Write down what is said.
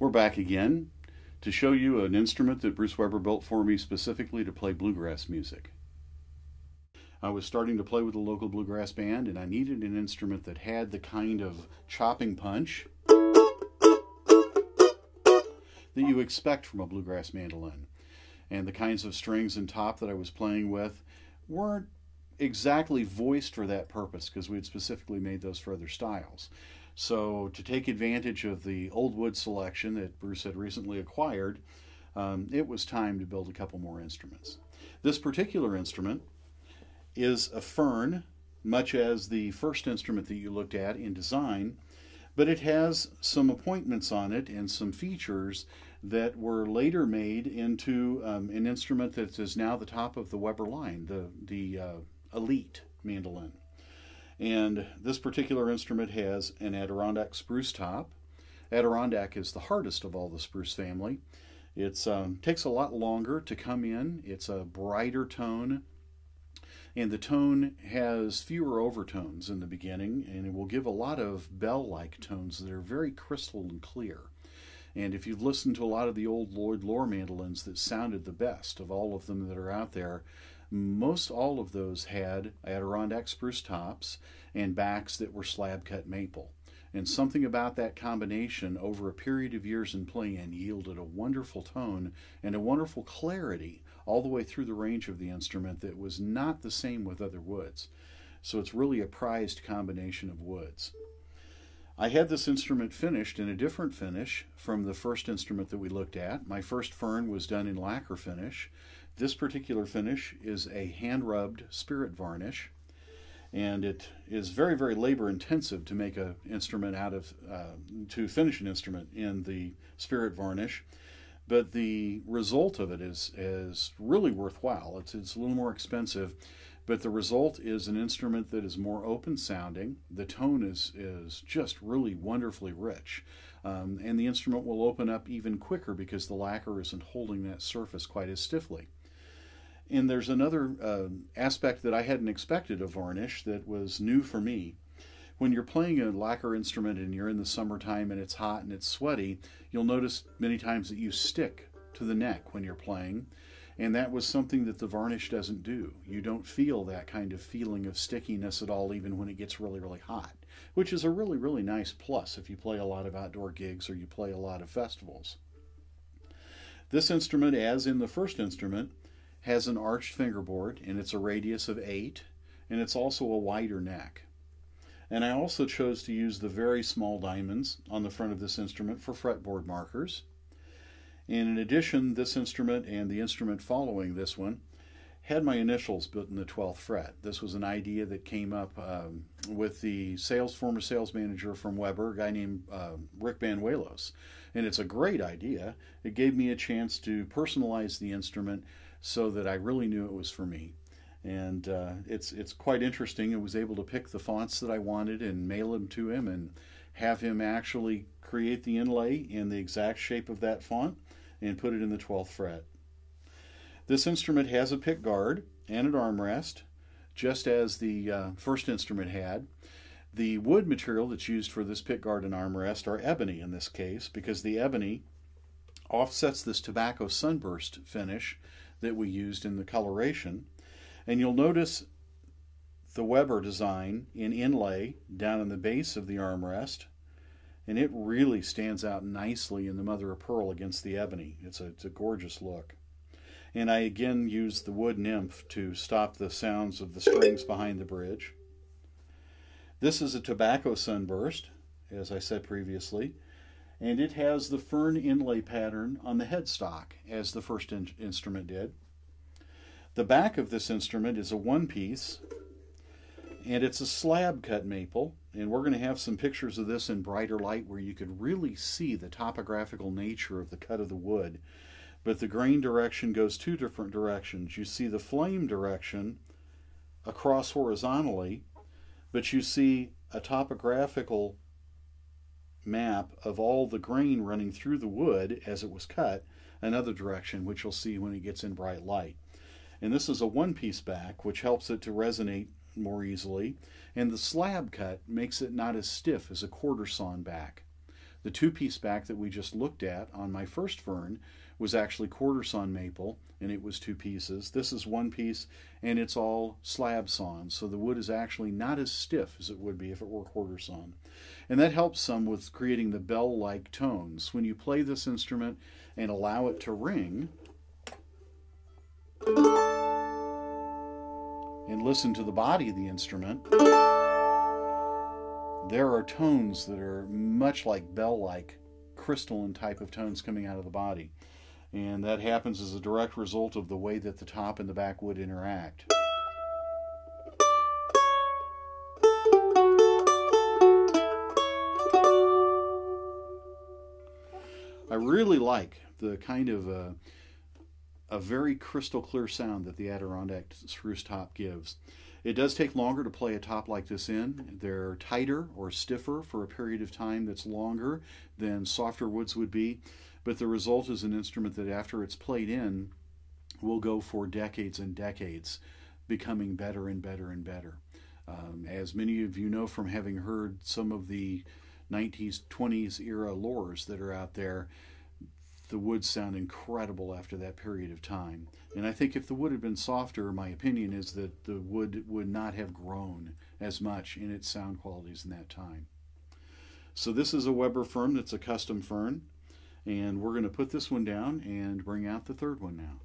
We're back again to show you an instrument that Bruce Weber built for me specifically to play bluegrass music. I was starting to play with a local bluegrass band, and I needed an instrument that had the kind of chopping punch that you expect from a bluegrass mandolin. And the kinds of strings and top that I was playing with weren't exactly voiced for that purpose, because we had specifically made those for other styles. So to take advantage of the old wood selection that Bruce had recently acquired, it was time to build a couple more instruments. This particular instrument is a fern, much as the first instrument that you looked at in design, but it has some appointments on it and some features that were later made into an instrument that is now the top of the Weber line, the Elite mandolin. And this particular instrument has an Adirondack spruce top. Adirondack is the hardest of all the spruce family. It takes a lot longer to come in. It's a brighter tone, and the tone has fewer overtones in the beginning, and it will give a lot of bell-like tones that are very crystal and clear. And if you've listened to a lot of the old Lloyd Loar mandolins that sounded the best of all of them that are out there, most all of those had Adirondack spruce tops and backs that were slab-cut maple. And something about that combination over a period of years in playing yielded a wonderful tone and a wonderful clarity all the way through the range of the instrument that was not the same with other woods. So it's really a prized combination of woods. I had this instrument finished in a different finish from the first instrument that we looked at. My first fern was done in lacquer finish. This particular finish is a hand-rubbed spirit varnish, and it is very, very labor-intensive to make an instrument to finish an instrument in the spirit varnish. But the result of it is really worthwhile. It's a little more expensive, but the result is an instrument that is more open-sounding. The tone is just really wonderfully rich. And the instrument will open up even quicker because the lacquer isn't holding that surface quite as stiffly. And there's another aspect that I hadn't expected of varnish that was new for me. When you're playing a lacquer instrument and you're in the summertime and it's hot and it's sweaty, you'll notice many times that you stick to the neck when you're playing. And that was something that the varnish doesn't do. You don't feel that kind of feeling of stickiness at all, even when it gets really, really hot, which is a really, really nice plus if you play a lot of outdoor gigs or you play a lot of festivals. This instrument, as in the first instrument, has an arched fingerboard, and it's a radius of 8, and it's also a wider neck. And I also chose to use the very small diamonds on the front of this instrument for fretboard markers. And in addition, this instrument and the instrument following this one had my initials built in the 12th fret. This was an idea that came up with the former sales manager from Weber, a guy named Rick Banuelos. And it's a great idea. It gave me a chance to personalize the instrument so that I really knew it was for me. And it's quite interesting. I was able to pick the fonts that I wanted and mail them to him and have him actually create the inlay in the exact shape of that font and put it in the 12th fret. This instrument has a pick guard and an armrest, just as the first instrument had. The wood material that's used for this pick guard and armrest are ebony in this case, because the ebony offsets this tobacco sunburst finish that we used in the coloration. And you'll notice the Weber design in inlay down in the base of the armrest, and it really stands out nicely in the mother of pearl against the ebony. It's a gorgeous look. And I again used the wood nymph to stop the sounds of the strings behind the bridge. This is a tobacco sunburst, as I said previously, and it has the fern inlay pattern on the headstock, as the first instrument did. The back of this instrument is a one-piece, and it's a slab-cut maple, and we're going to have some pictures of this in brighter light where you could really see the topographical nature of the cut of the wood. But the grain direction goes two different directions. You see the flame direction across horizontally, but you see a topographical map of all the grain running through the wood as it was cut, another direction, which you'll see when it gets in bright light. And this is a one-piece back, which helps it to resonate more easily, and the slab cut makes it not as stiff as a quarter sawn back. The two-piece back that we just looked at on my first fern was actually quarter sawn maple, and it was two pieces. This is one piece, and it's all slab sawn, so the wood is actually not as stiff as it would be if it were quarter sawn. And that helps some with creating the bell-like tones. When you play this instrument and allow it to ring, and listen to the body of the instrument, there are tones that are much like bell-like, crystalline type of tones coming out of the body. And that happens as a direct result of the way that the top and the back wood interact. I really like the kind of a very crystal clear sound that the Adirondack spruce top gives. It does take longer to play a top like this in. They're tighter or stiffer for a period of time that's longer than softer woods would be, but the result is an instrument that after it's played in will go for decades and decades, becoming better and better and better. As many of you know from having heard some of the 1920s, 20s era lures that are out there, the woods sound incredible after that period of time. And I think if the wood had been softer, my opinion is that the wood would not have grown as much in its sound qualities in that time. So this is a Weber fern that's a custom fern, and we're going to put this one down and bring out the third one now.